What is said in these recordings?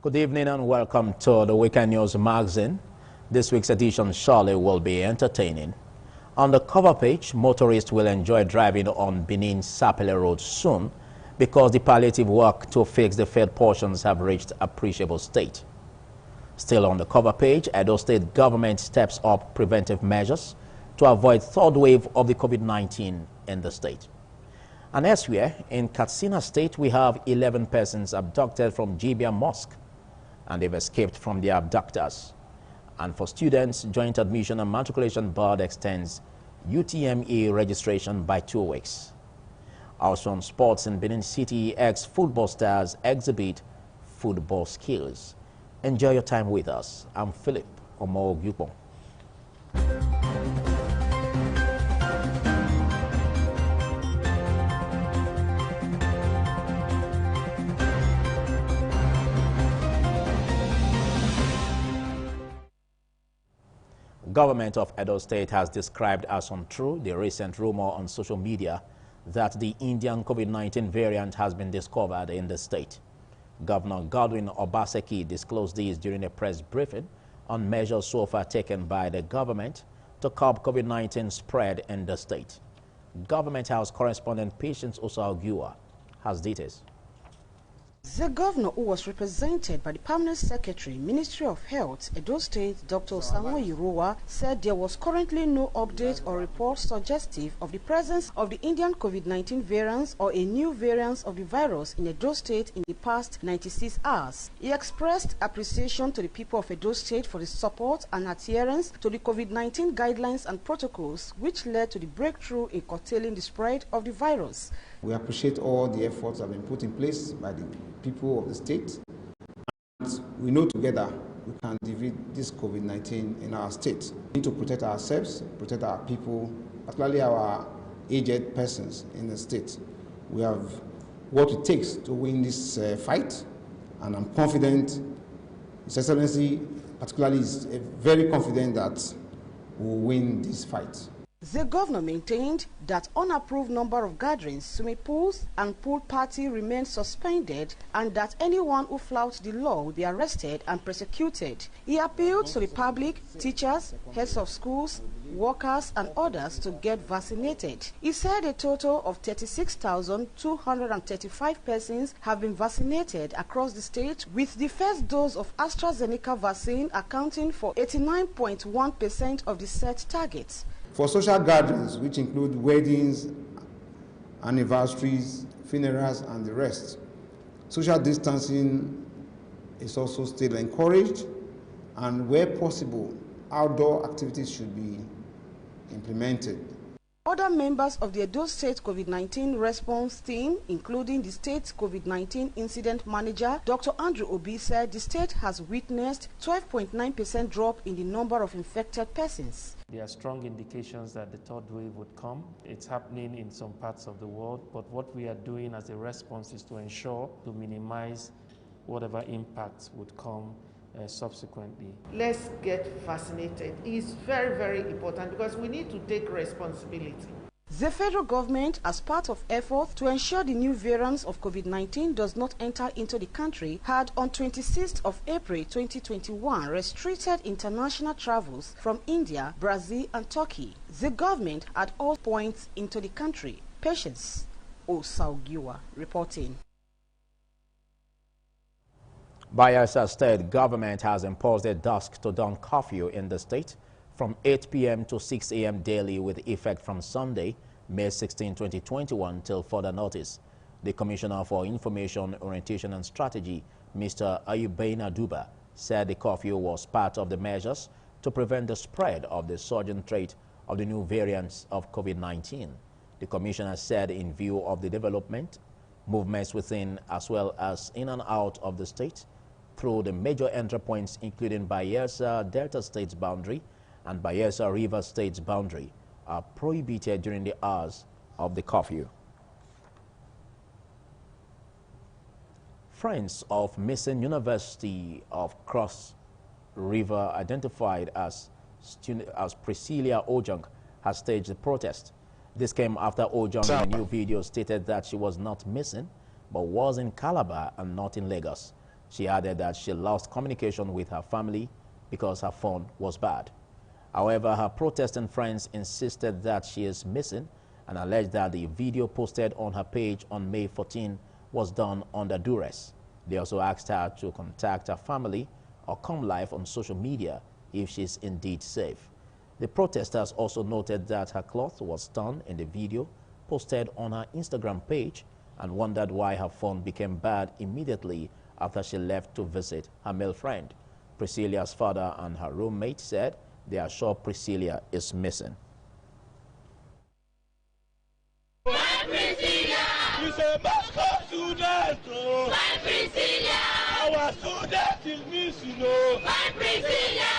Good evening and welcome to the Weekend News Magazine. This week's edition surely will be entertaining. On the cover page, motorists will enjoy driving on Benin Sapele Road soon because the palliative work to fix the failed portions have reached appreciable state. Still on the cover page, Edo State government steps up preventive measures to avoid third wave of the COVID-19 in the state. And elsewhere, in Katsina State, we have 11 persons abducted from Jibia Mosque, and they've escaped from their abductors. And for students, Joint Admission and Matriculation Board extends UTME registration by 2 weeks. Also on sports, in Benin City, ex-football stars exhibit football skills. Enjoy your time with us. I'm Philip Omo-Gyupon. Government of Edo State has described as untrue the recent rumor on social media that the Indian COVID-19 variant has been discovered in the state. Governor Godwin Obaseki disclosed this during a press briefing on measures so far taken by the government to curb COVID-19 spread in the state. Government House correspondent Patience Osaogiwa has details. The governor, who was represented by the Permanent Secretary, Ministry of Health, Edo State, Dr. Samuel Yirowa, said there was currently no update or report suggestive of the presence of the Indian COVID-19 variant or a new variant of the virus in Edo State in the past 96 hours. He expressed appreciation to the people of Edo State for the support and adherence to the COVID-19 guidelines and protocols, which led to the breakthrough in curtailing the spread of the virus. We appreciate all the efforts that have been put in place by the people of the state. And we know together we can defeat this COVID-19 in our state. We need to protect ourselves, protect our people, particularly our aged persons in the state. We have what it takes to win this fight, and I'm confident, His Excellency particularly is very confident that we will win this fight. The governor maintained that unapproved number of gatherings, swimming pools and pool party remained suspended, and that anyone who flouts the law will be arrested and prosecuted. He appealed to the public, teachers, heads of schools, workers and others to get vaccinated. He said a total of 36,235 persons have been vaccinated across the state, with the first dose of AstraZeneca vaccine accounting for 89.1% of the set target. For social gatherings, which include weddings, anniversaries, funerals, and the rest, social distancing is also still encouraged, and where possible, outdoor activities should be implemented. Other members of the Edo State COVID-19 response team, including the state's COVID-19 incident manager, Dr. Andrew Obi, said the state has witnessed 12.9% drop in the number of infected persons. There are strong indications that the third wave would come. It's happening in some parts of the world, but what we are doing as a response is to ensure to minimize whatever impacts would come subsequently. Let's get vaccinated. It's very, very important because we need to take responsibility. The federal government, as part of efforts to ensure the new variants of COVID-19 does not enter into the country, had on 26th of April 2021 restricted international travels from India, Brazil and Turkey. The government at all points into the country. Patience Osaogiwa reporting. Bayelsa State government has imposed a dusk to dawn curfew in the state from 8 p.m. to 6 a.m. daily with effect from Sunday, May 16, 2021 till further notice. The Commissioner for Information, Orientation and Strategy, Mr. Ayubaina Duba, said the curfew was part of the measures to prevent the spread of the surging threat of the new variants of COVID-19. The Commissioner said in view of the development, movements within as well as in and out of the state, through the major entry points including Bayelsa Delta State's boundary and Bayelsa River State's boundary are prohibited during the hours of the curfew. Friends of missing University of Cross River identified as Priscilla Ojong has staged the protest. This came after Ojong in a new video stated that she was not missing but was in Calabar and not in Lagos. She added that she lost communication with her family because her phone was bad. However, her protesting friends insisted that she is missing and alleged that the video posted on her page on May 14 was done under duress. They also asked her to contact her family or come live on social media if she is indeed safe. The protesters also noted that her cloth was torn in the video posted on her Instagram page and wondered why her phone became bad immediately after she left to visit her male friend. Priscilla's father and her roommate said they are sure Priscilla is missing. My Priscilla! She's a Moscow student! My Priscilla! Our student is missing! My Priscilla!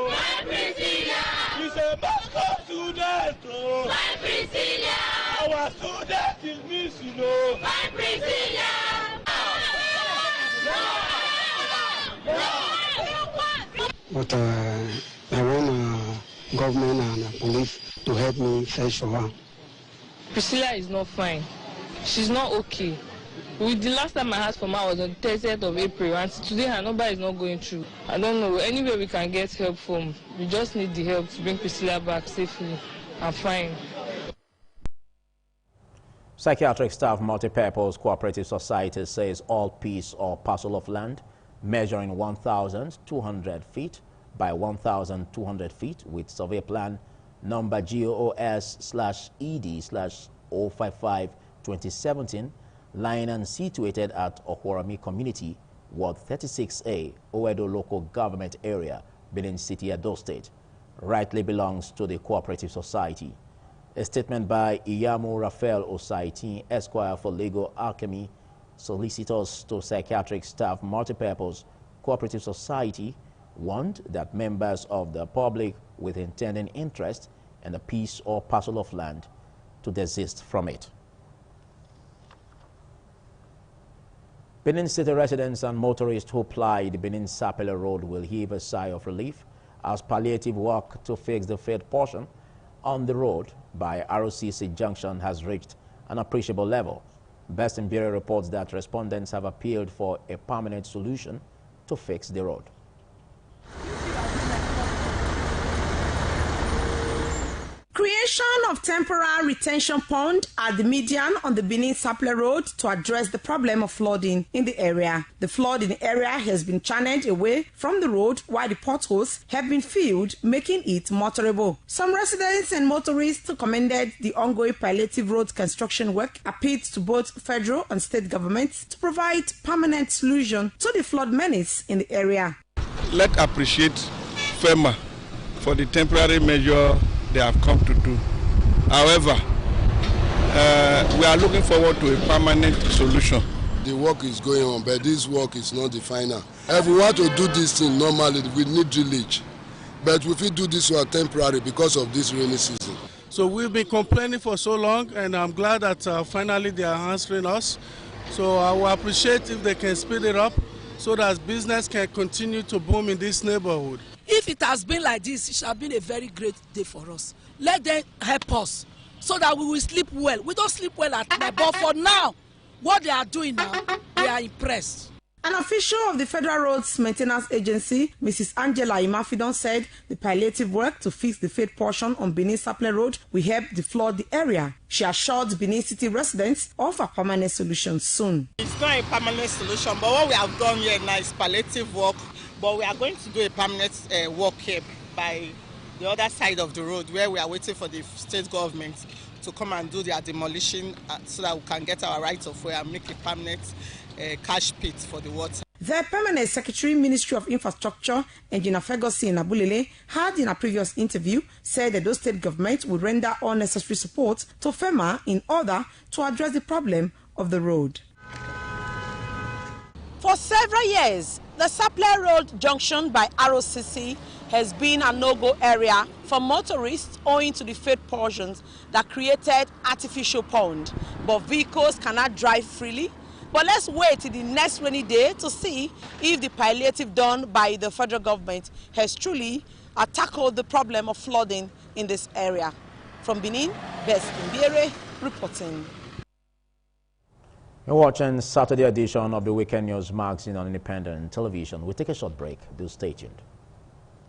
My Priscilla! Our student is missing! My Priscilla! But I want government and police to help me search for her. Priscilla is not fine. She's not okay. With the last time I asked for her was on 30th of April, and today her number is not going through. I don't know, anywhere we can get help from. We just need the help to bring Priscilla back safely and fine. Psychiatric Staff Multipurpose Cooperative Society says all piece or parcel of land measuring 1,200 feet by 1,200 feet with survey plan number GOS/ED/055-2017 lying and situated at Ohuarami Community, Ward 36A, Owedo Local Government Area, Benin City, Edo State, rightly belongs to the Cooperative Society. A statement by Iyamu Raphael Osaitin, Esquire for Legal Alchemy, solicitors to Psychiatric Staff Multipurpose Cooperative Society warned that members of the public with intending interest in a piece or parcel of land to desist from it. Benin City residents and motorists who ply the Benin Sapele Road will heave a sigh of relief as palliative work to fix the failed portion on the road by ROCC Junction has reached an appreciable level. Best in Bureau reports that respondents have appealed for a permanent solution to fix the road. Creation of temporary retention pond at the median on the Benin Sapele Road to address the problem of flooding in the area. The flood in the area has been channeled away from the road while the potholes have been filled, making it motorable. Some residents and motorists commended the ongoing palliative road construction work, appealed to both federal and state governments to provide permanent solution to the flood menace in the area. Let's appreciate FEMA for the temporary measure they have come to do. However, we are looking forward to a permanent solution. The work is going on, but this work is not the final. If we want to do this thing normally, we need drillage. But if we do this one temporary because of this rainy season. So we've been complaining for so long, and I'm glad that finally they are answering us. So I will appreciate if they can speed it up so that business can continue to boom in this neighborhood. If it has been like this, it shall be a very great day for us. Let them help us so that we will sleep well. We don't sleep well at night, but for now, what they are doing now, we are impressed. An official of the Federal Roads Maintenance Agency, Mrs. Angela Imafidon, said the palliative work to fix the failed portion on Benin Sapele Road will help deflood the area. She assured Benin City residents of a permanent solution soon. It's not a permanent solution, but what we have done here now is palliative work. But we are going to do a permanent work here by the other side of the road where we are waiting for the state government to come and do their demolition so that we can get our rights of way and make a permanent cash pit for the water. The Permanent Secretary, Ministry of Infrastructure, Engineer Ferguson Abulele, had in a previous interview said that those state government would render all necessary support to FEMA in order to address the problem of the road. For several years, the Sapele Road junction by ROCC has been a no-go area for motorists owing to the failed portions that created artificial pond. But vehicles cannot drive freely. But let's wait till the next rainy day to see if the palliative done by the federal government has truly tackled the problem of flooding in this area. From Benin, Bess Mbiere reporting. You're watching Saturday edition of the Weekend News magazine on Independent Television. We'll take a short break. Do stay tuned.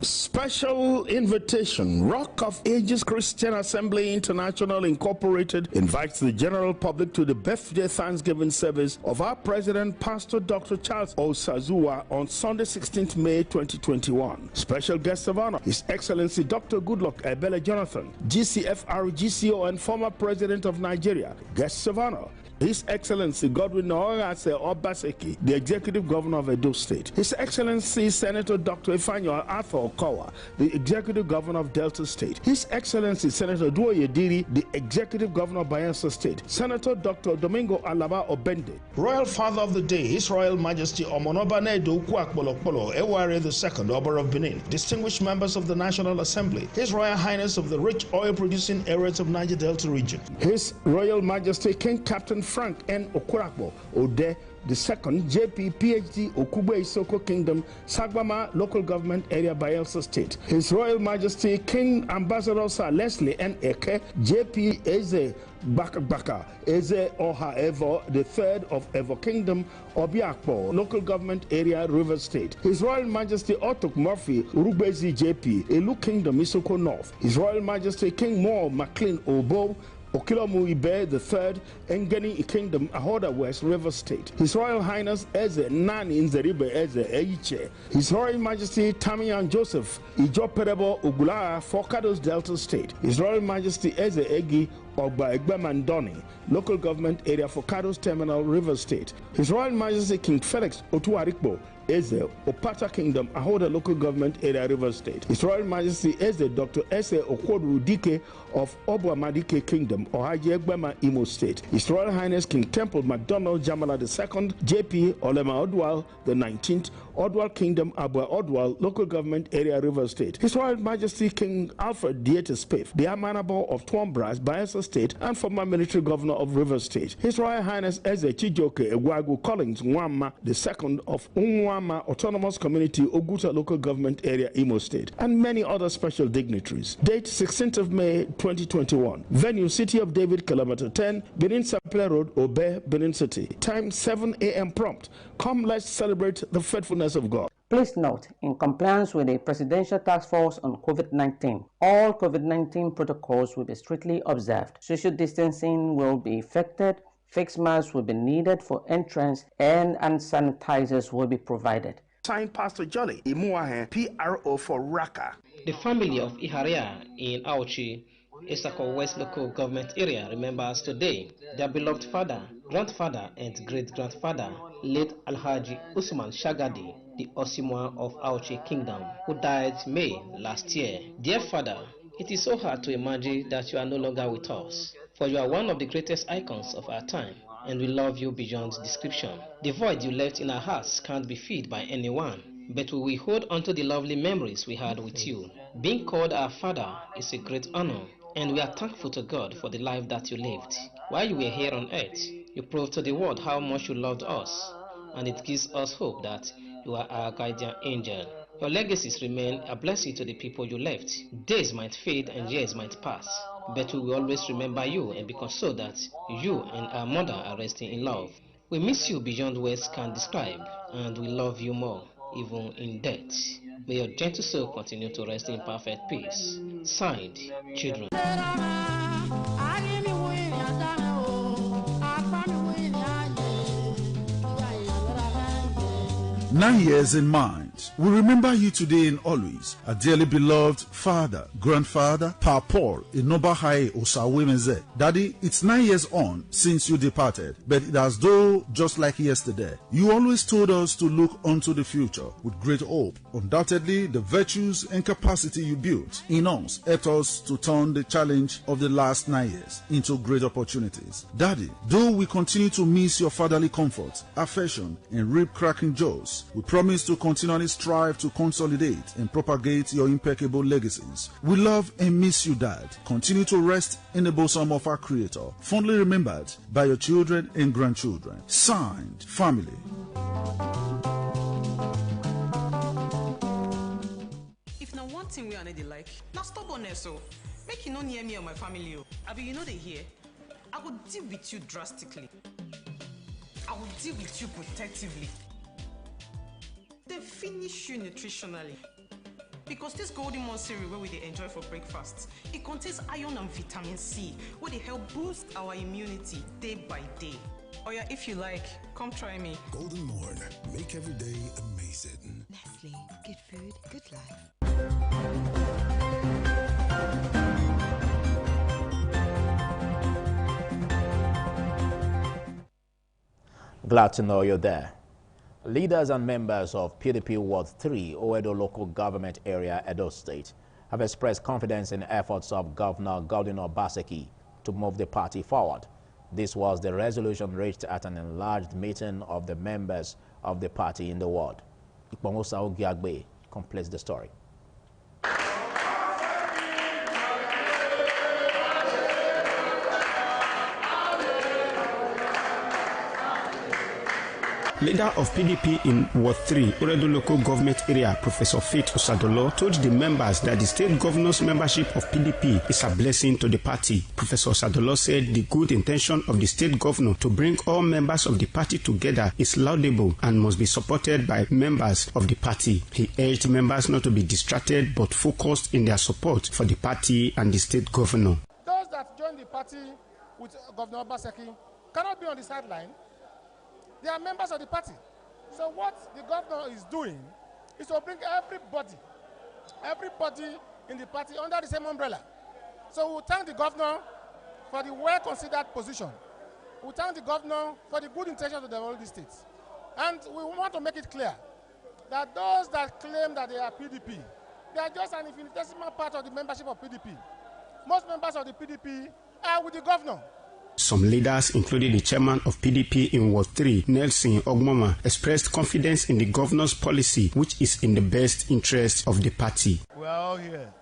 Special invitation. Rock of Ages Christian Assembly International Incorporated invites the general public to the birthday Thanksgiving service of our President, Pastor Dr. Charles Osazua, on Sunday, 16th May 2021. Special guest of honor, His Excellency Dr. Goodluck Ebele Jonathan, GCFR, GCO, and former President of Nigeria. Guests of honor, His Excellency Godwin Noorase Obaseki, the Executive Governor of Edo State. His Excellency Senator Dr. Ifeanyi Arthur Okowa, the Executive Governor of Delta State. His Excellency Senator Duoye Diri, the Executive Governor of Bayelsa State. Senator Dr. Domingo Alaba Obende. Royal Father of the Day, His Royal Majesty Omonobane Dokuakbolokpolo Eware II, Oba of Benin. Distinguished members of the National Assembly. His Royal Highness of the rich oil-producing areas of Niger Delta region. His Royal Majesty King Captain Frank N. Okurakbo Ode II, JP PhD, Okugbe Isoko Kingdom, Sagbama Local Government Area, Bayelsa State. His Royal Majesty King Ambassador Sir Leslie N. Eke, JP Eze Baka Eze Oha Evo, the third of Evo Kingdom, Obiakpo Local Government Area, River State. His Royal Majesty Otok Murphy Urugbezi JP, Elu Kingdom, Isoko North. His Royal Majesty King Moore McLean Obo Okilomu Ibe III, Engeni Kingdom, Ahoda West, River State. His Royal Highness Eze Nani Nzeribe Eze Eiche. His Royal Majesty Tamian Joseph Ijoperebo Ugulaa, Forcados Delta State. His Royal Majesty Eze Egi Ogba Egbemandoni, Local Government Area, Forcados Terminal, River State. His Royal Majesty King Felix Otuarikbo Eze Opata Kingdom, Ahoda Local Government Area, River State. His Royal Majesty Eze Dr. Ese Okwodu Dike of Obwa Madike Kingdom, Ohaji Egbema, Imo State. His Royal Highness King Temple MacDonald Jamala II, JP Olema Odwal the 19th, Odwal Kingdom, Abua Odwal Local Government Area, River State. His Royal Majesty King Alfred Diete Spiff, the Amanabo of Twombras, Bayelsa State, and former Military Governor of River State. His Royal Highness Eze Chijoke Egwagu Collins Nwama II of Unwama Autonomous Community, Oguta Local Government Area, Imo State, and many other special dignitaries. Date 16th of May 2021. Venue City of David, Kilometer 10, Benin Sapele Road, Obe, Benin City. Time 7 a.m. prompt. Come, let's celebrate the faithfulness of God. Please note, in compliance with the Presidential Task Force on COVID-19, all COVID-19 protocols will be strictly observed. Social distancing will be effected, face masks will be needed for entrance, and hand sanitizers will be provided. Signed, Pastor Jolly Imuahe, PRO for Raka. The family of Iharia in Auchi, Isako West Local Government Area, remembers today their beloved father, grandfather, and great-grandfather, late Alhaji Usman Shagadi, the Osimwa of Auchi Kingdom, who died May last year. Dear father, it is so hard to imagine that you are no longer with us, for you are one of the greatest icons of our time, and we love you beyond description. The void you left in our hearts can't be filled by anyone, but we will hold on to the lovely memories we had with you. Being called our father is a great honor, and we are thankful to God for the life that you lived. While you were here on earth, you proved to the world how much you loved us, and it gives us hope that you are our guardian angel. Your legacies remain a blessing to the people you left. Days might fade and years might pass, but we will always remember you and be consoled that you and our mother are resting in love. We miss you beyond words can describe, and we love you more, even in death. May your gentle soul continue to rest in perfect peace. Signed, Children. 9 years in mind. We remember you today and always, a dearly beloved father, grandfather, Pa Paul, Inobahai Osawemeze. Daddy, it's 9 years on since you departed, but it as though just like yesterday. You always told us to look onto the future with great hope. Undoubtedly, the virtues and capacity you built in us helped us to turn the challenge of the last 9 years into great opportunities. Daddy, though we continue to miss your fatherly comfort, affection, and rib-cracking jokes, we promise to continually strive to consolidate and propagate your impeccable legacies. We love and miss you, Dad. Continue to rest in the bosom of our Creator, fondly remembered by your children and grandchildren. Signed, Family. If now one thing we are not like, now stubbornness. So Make you no near me or my family. Abi, you know they hear. I will deal with you drastically. I will deal with you protectively. Then finish you nutritionally. Because this golden moon cereal where we dey enjoy for breakfast, it contains iron and vitamin C, where they help boost our immunity day by day. Oh yeah, if you like, come try me. Golden Morn, make every day amazing. Nestle, good food, good life. Glad to know you're there. Leaders and members of PDP Ward 3, Oedo Local Government Area, Edo State, have expressed confidence in efforts of Governor Godwin Obaseki to move the party forward. This was the resolution reached at an enlarged meeting of the members of the party in the ward. Ikpongosa Ogiagbe completes the story. Leader of PDP in Ward 3, Oredo Local Government Area, Professor Faith Osadolo, told the members that the state governor's membership of PDP is a blessing to the party. Professor Osadolo said the good intention of the state governor to bring all members of the party together is laudable and must be supported by members of the party. He urged members not to be distracted but focused in their support for the party and the state governor. Those that join the party with Governor Obaseki cannot be on the sideline. They are members of the party. So what the governor is doing is to bring everybody in the party under the same umbrella. So we thank the governor for the well-considered position. We thank the governor for the good intention to develop the state. And we want to make it clear that those that claim that they are PDP, they are just an infinitesimal part of the membership of PDP. Most members of the PDP are with the governor. Some leaders, including the chairman of PDP in Ward 3, Nelson Ogmoma, expressed confidence in the governor's policy, which is in the best interest of the party. We are all here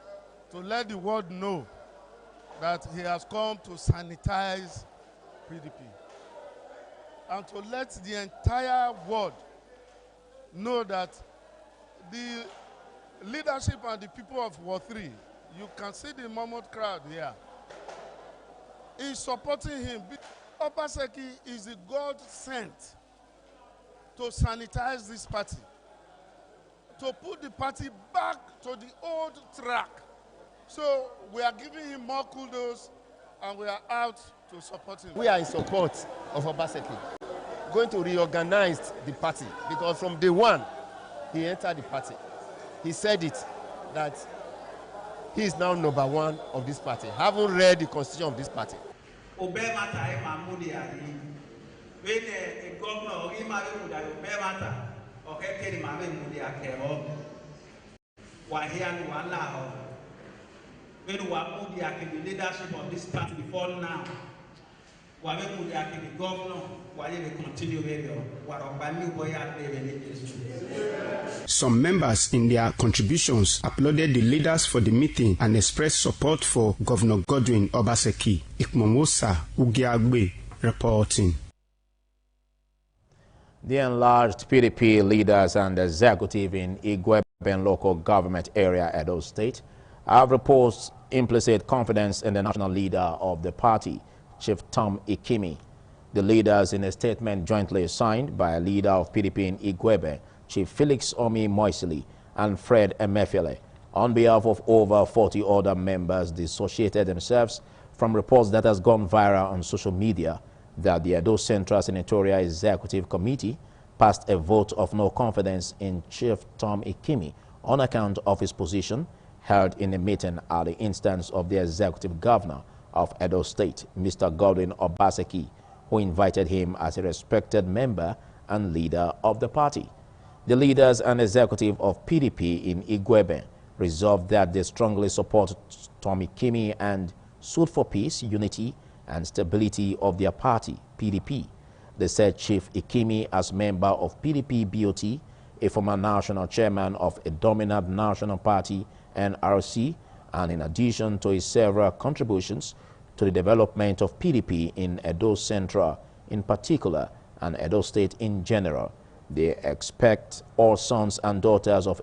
to let the world know that he has come to sanitize PDP and to let the entire world know that the leadership and the people of Ward 3, you can see the mammoth crowd here, is supporting him. Obaseki is the God sent to sanitize this party, to put the party back to the old track. So we are giving him more kudos and we are out to support him. We are in support of Obaseki, going to reorganize the party because from day one he entered the party. He said it that he is now number one of this party. Haven't read the constitution of this party. Leadership of this party before now. Some members in their contributions applauded the leaders for the meeting and expressed support for Governor Godwin Obaseki. Ikmomosa Ugiagbe reporting. The enlarged PDP leaders and executive in Igweben local government area, Edo State, have reposed implicit confidence in the national leader of the party, Chief Tom Ikimi. The leaders in a statement jointly signed by a leader of PDP in Igwebe, Chief Felix Omi Moisili and Fred Emefiele, on behalf of over 40 other members, dissociated themselves from reports that has gone viral on social media that the Edo Central Senatorial Executive Committee passed a vote of no confidence in Chief Tom Ikimi on account of his position held in a meeting at the instance of the Executive Governor of Edo State, Mr. Godwin Obaseki, who invited him as a respected member and leader of the party. The leaders and executive of PDP in Igwebe resolved that they strongly support Tom Ikimi and sued for peace, unity, and stability of their party, PDP. They said Chief Ikimi, as member of PDP BOT, a former national chairman of a dominant national party, NRC, and in addition to his several contributions to the development of PDP in Edo Central in particular and Edo State in general, they expect all sons and daughters of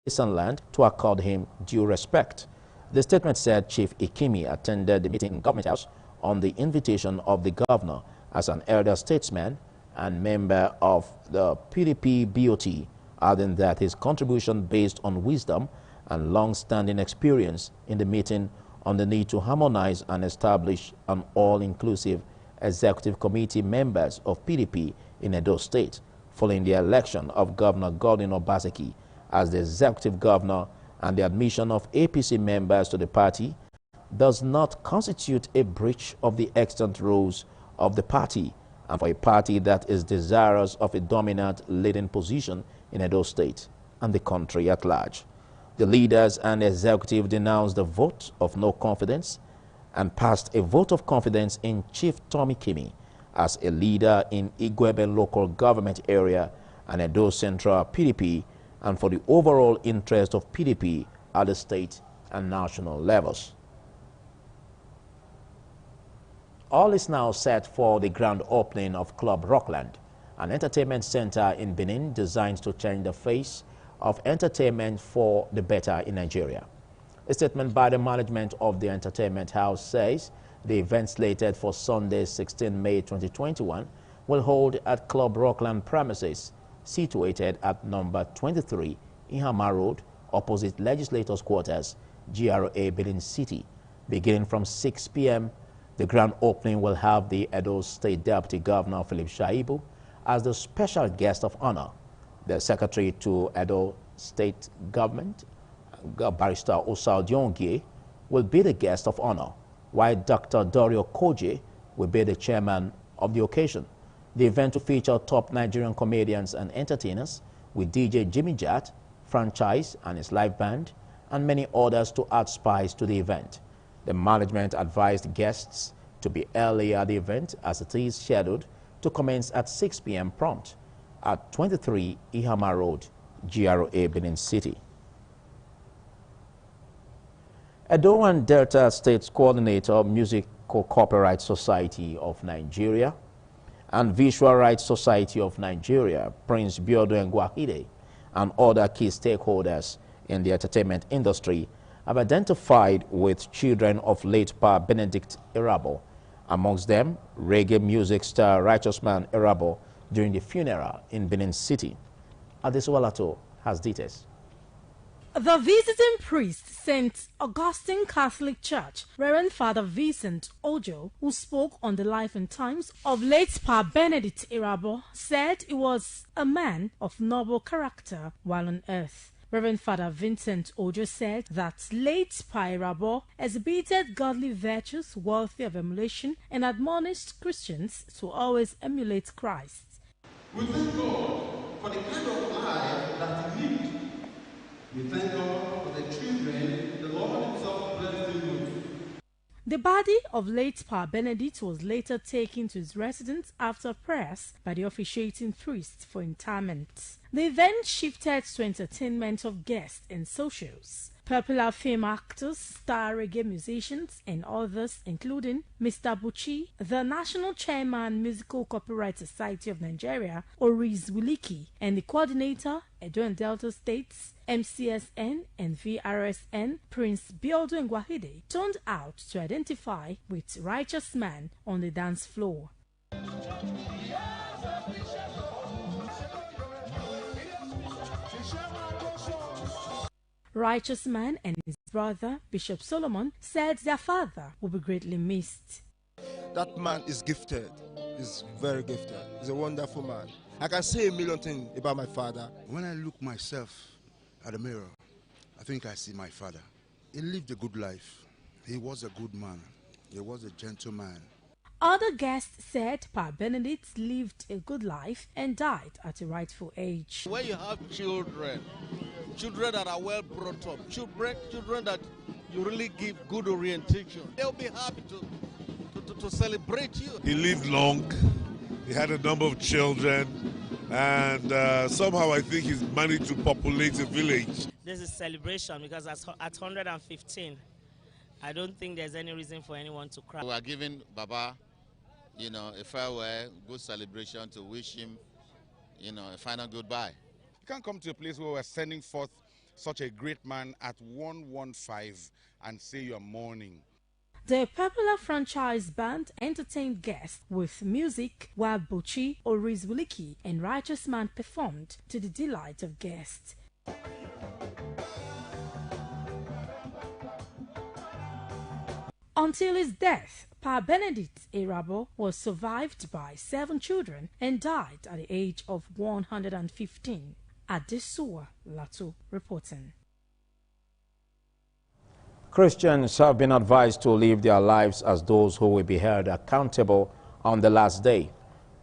Eastern land to accord him due respect. The statement said Chief Ikimi attended the meeting in Government House on the invitation of the governor as an elder statesman and member of the PDP BOT, adding that his contribution based on wisdom and long-standing experience in the meeting on the need to harmonize and establish an all-inclusive executive committee members of PDP in Edo State following the election of Governor Godwin Obaseki as the executive governor, and the admission of APC members to the party does not constitute a breach of the extant rules of the party, and for a party that is desirous of a dominant leading position in Edo State and the country at large. The leaders and executive denounced the vote of no confidence and passed a vote of confidence in Chief Tommy Kimi as a leader in Igwebe local government area and Edo Central PDP, and for the overall interest of PDP at the state and national levels. All is now set for the grand opening of Club Rockland, an entertainment center in Benin designed to change the face of entertainment for the better in Nigeria. A statement by the management of the entertainment house says the event slated for Sunday, 16 May 2021, will hold at Club Rockland premises situated at number 23 Ihama Road, opposite Legislators' Quarters, GRA, Benin City. Beginning from 6 p.m., the grand opening will have the Edo State Deputy Governor Philip Shaibu as the special guest of honor. The Secretary to Edo State Government, Barrister Osal Diongie, will be the guest of honor, while Dr. Dorio Koje will be the chairman of the occasion. The event will feature top Nigerian comedians and entertainers with DJ Jimmy Jat, Franchise and his live band, and many others to add spice to the event. The management advised guests to be early at the event as it is scheduled to commence at 6 p.m. prompt at 23 Ihama Road, GRA, Benin City. Edo and Delta States Coordinator, Musical Copyright Society of Nigeria, and Visual Rights Society of Nigeria, Prince Biodun Gwahide, and other key stakeholders in the entertainment industry have identified with children of late Pa Benedict Irabo, amongst them reggae music star Righteous Man Irabo, during the funeral in Benin City. Adeswalato has details. The visiting priest, St. Augustine Catholic Church, Reverend Father Vincent Ojo, who spoke on the life and times of late Pa Benedict Irabo, said he was a man of noble character while on earth. Reverend Father Vincent Ojo said that late Pa Irabo exhibited godly virtues worthy of emulation and admonished Christians to always emulate Christ. We thank God for the kind of life that he lived. We thank God for the children the Lord himself blessed him with. The body of late Pa Benedict was later taken to his residence after prayers by the officiating priest for interment. The event shifted to entertainment of guests and socials. Popular film actors, star reggae musicians, and others, including Mr. Buchi, the National Chairman, Musical Copyright Society of Nigeria, Oriz Wiliki, and the coordinator, Edo and Delta States, MCSN and VRSN, Prince Biodun Gwahide, turned out to identify with Righteous Man on the dance floor. Righteous Man and his brother, Bishop Solomon, said their father will be greatly missed. That man is gifted. He's very gifted. He's a wonderful man. I can say a million things about my father. When I look myself at the mirror, I think I see my father. He lived a good life. He was a good man. He was a gentleman. Other guests said Pa Benedict lived a good life and died at a rightful age. When you have children that are well brought up, children that you really give good orientation, they'll be happy to celebrate you. He lived long, he had a number of children, and somehow I think he's managed to populate a village. There's a celebration because at 115, I don't think there's any reason for anyone to cry. We are giving Baba, a farewell, good celebration to wish him, a final goodbye. You can't come to a place where we're sending forth such a great man at 115 and say you're mourning. The popular franchise band entertained guests with music while Bochi, Oriz Wuliki and Righteous Man performed to the delight of guests. Until his death, Pa Benedict Erabo was survived by 7 children and died at the age of 115. Adesua Latu reporting. Christians have been advised to live their lives as those who will be held accountable on the last day.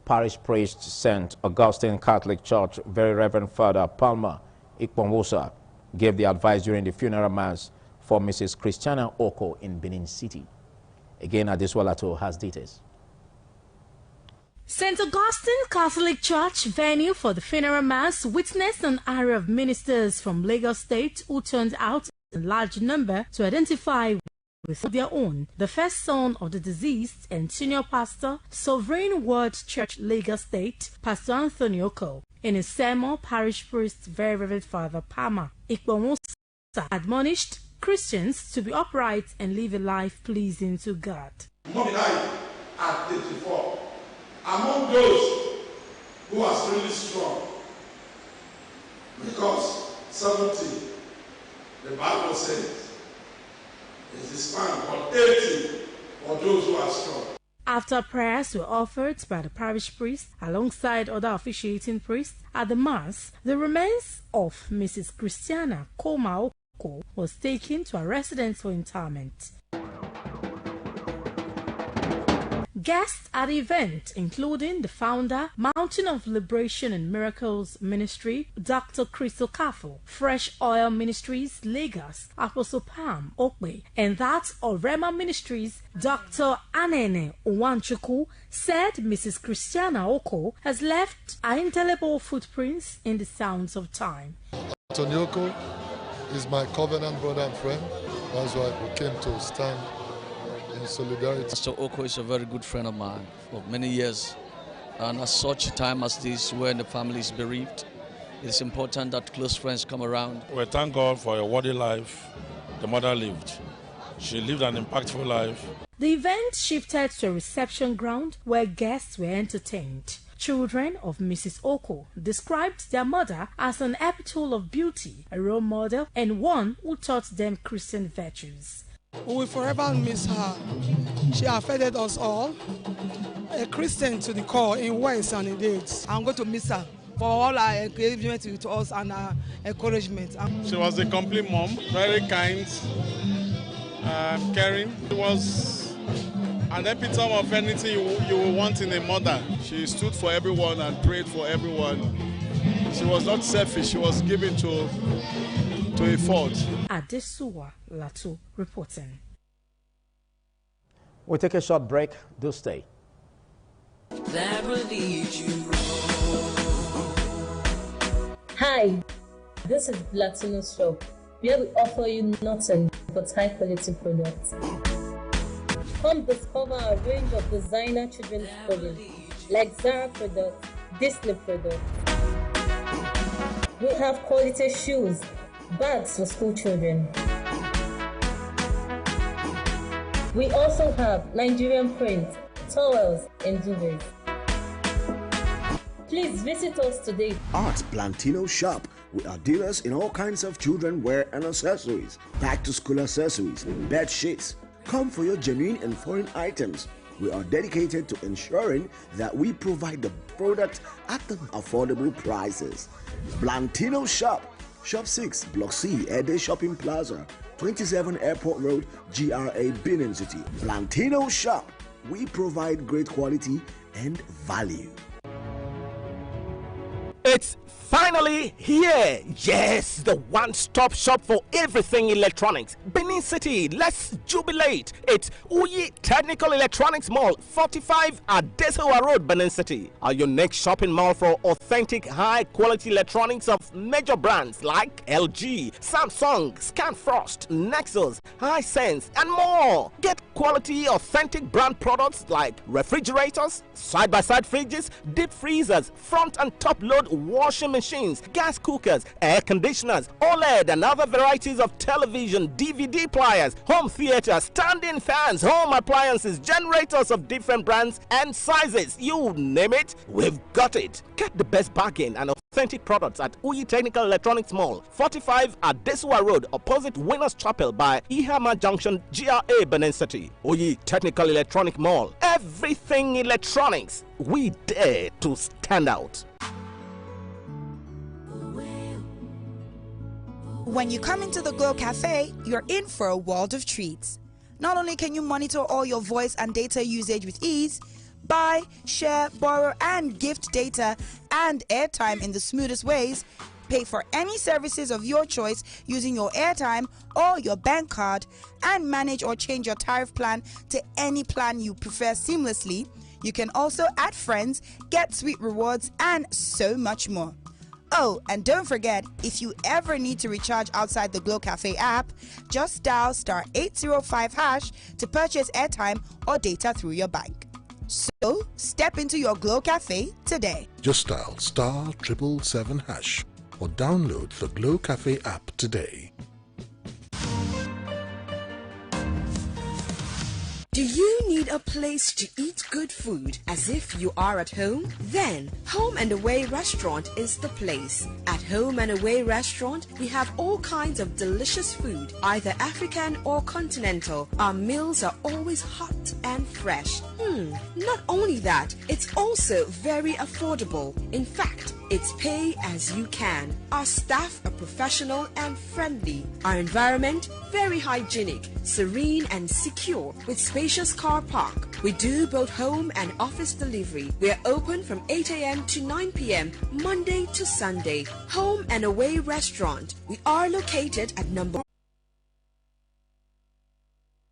Parish priest St. Augustine Catholic Church, Very Reverend Father Palmer Ikponwosa, gave the advice during the funeral mass for Mrs. Christiana Oko in Benin City. Again, Adesua Latu has details. St. Augustine Catholic Church venue for the funeral mass witnessed an array of ministers from Lagos State who turned out in large number to identify with their own the first son of the deceased and senior pastor, Sovereign Word Church Lagos State, Pastor Anthony Oko. In his sermon, parish priest Very Reverend Father Palmer Ikponwosa admonished Christians to be upright and live a life pleasing to God. Mommy died at 34. Among those who are really strong, because 70, the Bible says, is the span, but 80 for those who are strong. After prayers were offered by the parish priest alongside other officiating priests at the mass, the remains of Mrs. Christiana Koma Oko was taken to a residence for interment. Guests at the event, including the founder, Mountain of Liberation and Miracles Ministry, Dr. Crystal Kafo, Fresh Oil Ministries, Lagos, Apostle Pam Okwe, and that of Rema Ministries, Dr. Anene Owanchuku, said Mrs. Christiana Oko has left indelible footprints in the sounds of time. Anthony Oko is my covenant brother and friend. That's why we came to stand in solidarity. Pastor Oko is a very good friend of mine for many years, and at such a time as this, when the family is bereaved, it's important that close friends come around. We thank God for a worthy life the mother lived. She lived an impactful life. The event shifted to a reception ground where guests were entertained. Children of Mrs. Oko described their mother as an epitome of beauty, a role model, and one who taught them Christian virtues. We will forever miss her. She affected us all. A Christian to the core in words and in deeds. I'm going to miss her for all her engagement with us and her encouragement. She was a complete mom, very kind, caring. She was an epitome of anything you will want in a mother. She stood for everyone and prayed for everyone. She was not selfish, she was given to a fault. Adesua Latu reporting. We'll take a short break. Do stay. That will lead you. Hi, this is Latino Shop, where we offer you nothing but high quality products. Come discover a range of designer children's clothing like Zara products, Disney products. We have quality shoes, bags for school children. We also have Nigerian print, towels, and duvets. Please visit us today. At Plantino Shop, we are dealers in all kinds of children wear and accessories, back to school accessories, bed sheets. Come for your genuine and foreign items. We are dedicated to ensuring that we provide the product at the affordable prices. Plantino Shop, Shop 6, Block C, Ede Shopping Plaza, 27 Airport Road, GRA, Benin City. Plantino Shop, we provide great quality and value. It's finally here. Yes, the one-stop shop for everything electronics. Benin City, let's jubilate. It's Uyi Technical Electronics Mall, 45 Adesewa Road, Benin City. Our unique shopping mall for authentic, high-quality electronics of major brands like LG, Samsung, Scanfrost, Nexus, Hisense, and more. Get quality, authentic brand products like refrigerators, side-by-side fridges, deep freezers, front and top load washing machines, gas cookers, air conditioners, OLED and other varieties of television, DVD players, home theater, standing fans, home appliances, generators of different brands and sizes. You name it, we've got it. Get the best bargain and authentic products at Uyi Technical Electronics Mall, 45 at Desua Road, opposite Winners Chapel by Ihama Junction, GRA, Benin City. Uyi Technical Electronic Mall. Everything electronics. We dare to stand out. When you come into the Glow Cafe, you're in for a world of treats. Not only can you monitor all your voice and data usage with ease, buy, share, borrow, and gift data and airtime in the smoothest ways, pay for any services of your choice using your airtime or your bank card, and manage or change your tariff plan to any plan you prefer seamlessly. You can also add friends, get sweet rewards, and so much more. Oh, and don't forget, if you ever need to recharge outside the Glow Cafe app, just dial *805# to purchase airtime or data through your bank. So, step into your Glow Cafe today. Just dial *777# or download the Glow Cafe app today. Do you need a place to eat good food as if you are at home? Then Home and Away Restaurant is the place. At Home and Away Restaurant, we have all kinds of delicious food, either African or continental. Our meals are always hot and fresh. Not only that, it's also very affordable. In fact, it's pay as you can. Our staff are professional and friendly. Our environment, very hygienic, serene and secure with spacious car park. We do both home and office delivery. We are open from 8 a.m. to 9 p.m. Monday to Sunday. Home and Away Restaurant. We are located at number